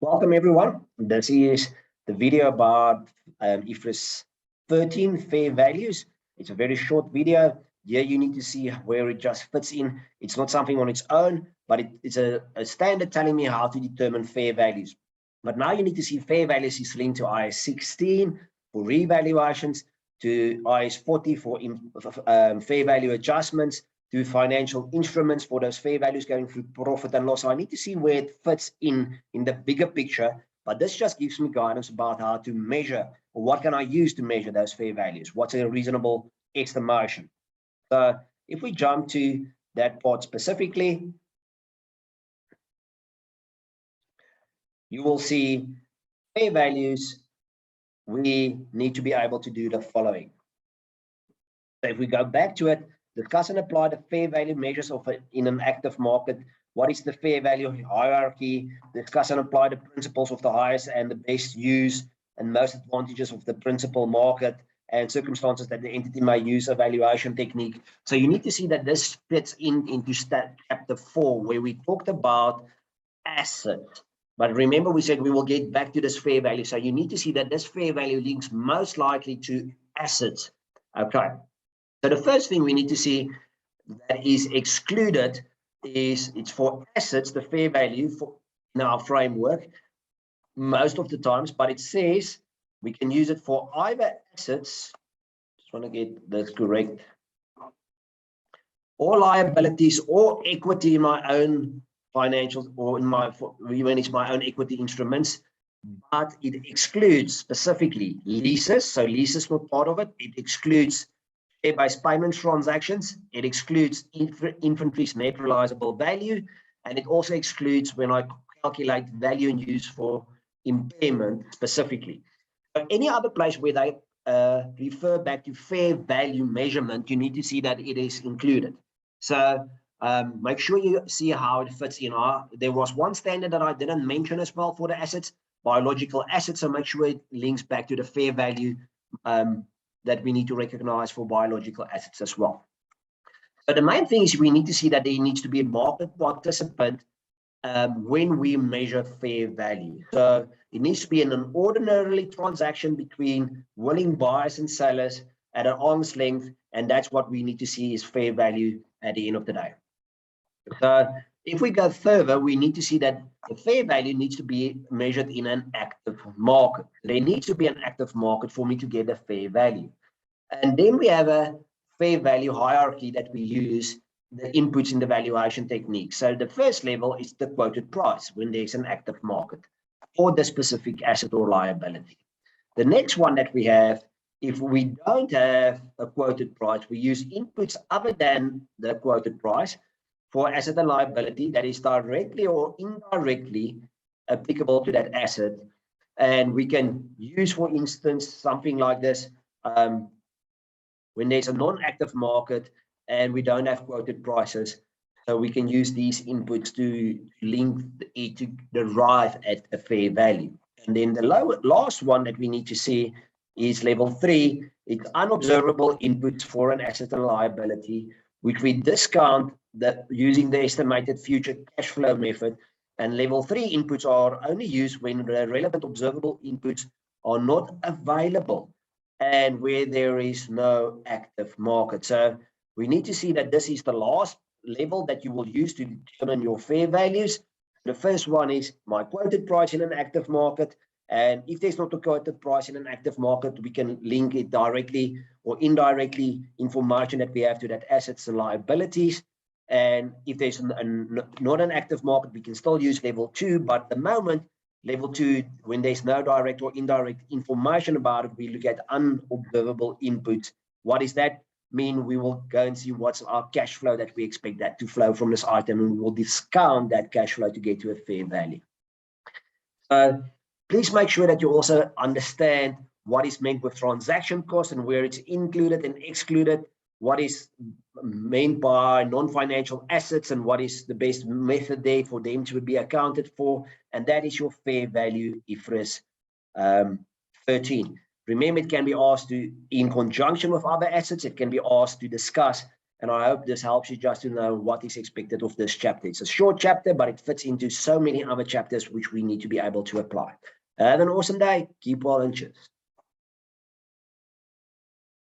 Welcome everyone. This is the video about IFRS 13 fair values. It's a very short video. Here you need to see where it just fits in. It's not something on its own, but it's a standard telling me how to determine fair values. But now you need to see fair values is linked to IAS 16 for revaluations, to IAS 40 for fair value adjustments, to financial instruments for those fair values going through profit and loss. So I need to see where it fits in the bigger picture, but this just gives me guidance about how to measure, or what can I use to measure those fair values? What's a reasonable estimation? So if we jump to that part specifically, you will see fair values. We need to be able to do the following. So if we go back to it, discuss and apply the fair value measures of it in an active market. What is the fair value hierarchy? Discuss and apply the principles of the highest and the best use and most advantages of the principal market and circumstances that the entity may use a valuation technique. So you need to see that this fits into chapter 4, where we talked about assets. But remember, we said we will get back to this fair value. So you need to see that this fair value links most likely to assets. Okay. So the first thing we need to see that is excluded is it's for assets, the fair value for in our framework most of the times, but it says we can use it for either assets, just want to get this correct, or liabilities or equity in my own financials, or in my we manage my own equity instruments, but it excludes specifically leases. So leases not part of it. It excludes share-based payment transactions. It excludes inventory's net realizable value, and it also excludes when I calculate value in use for impairment specifically. So any other place where they refer back to fair value measurement, you need to see that it is included. So make sure you see how it fits in. There was one standard that I didn't mention as well for the assets, biological assets, so make sure it links back to the fair value that we need to recognize for biological assets as well. But the main thing is we need to see that there needs to be a market participant when we measure fair value. So it needs to be an ordinary transaction between willing buyers and sellers at an arm's length, and that's what we need to see is fair value at the end of the day. So if we go further, we need to see that the fair value needs to be measured in an active market. There needs to be an active market for me to get a fair value. And then we have a fair value hierarchy that we use, the inputs in the valuation technique. So the first level is the quoted price when there's an active market for the specific asset or liability. The next one that we have, if we don't have a quoted price, we use inputs other than the quoted price for asset and liability that is directly or indirectly applicable to that asset. And we can use, for instance, something like this, when there's a non-active market and we don't have quoted prices, so we can use these inputs to link it to derive at a fair value. And then the last one that we need to see is level 3. It's unobservable inputs for an asset and liability, which we discount using the estimated future cash flow method. And level 3 inputs are only used when the relevant observable inputs are not available and where there is no active market. So we need to see that this is the last level that you will use to determine your fair values. The first one is my quoted price in an active market. And if there's not a quoted price in an active market, we can link it directly or indirectly information that we have to that assets and liabilities. And if there's not an active market, we can still use level 2. But at the moment, level 2, when there's no direct or indirect information about it, we look at unobservable inputs. What does that mean? We will go and see what's our cash flow that we expect that to flow from this item, and we will discount that cash flow to get to a fair value. So please make sure that you also understand what is meant with transaction costs and where it's included and excluded, what is meant by non-financial assets and what is the best method there for them to be accounted for. And that is your fair value IFRS 13. Remember, it can be asked to in conjunction with other assets. It can be asked to discuss And I hope this helps you just to know what is expected of this chapter. It's a short chapter, but it fits into so many other chapters which we need to be able to apply. Have an awesome day. Keep well and cheers.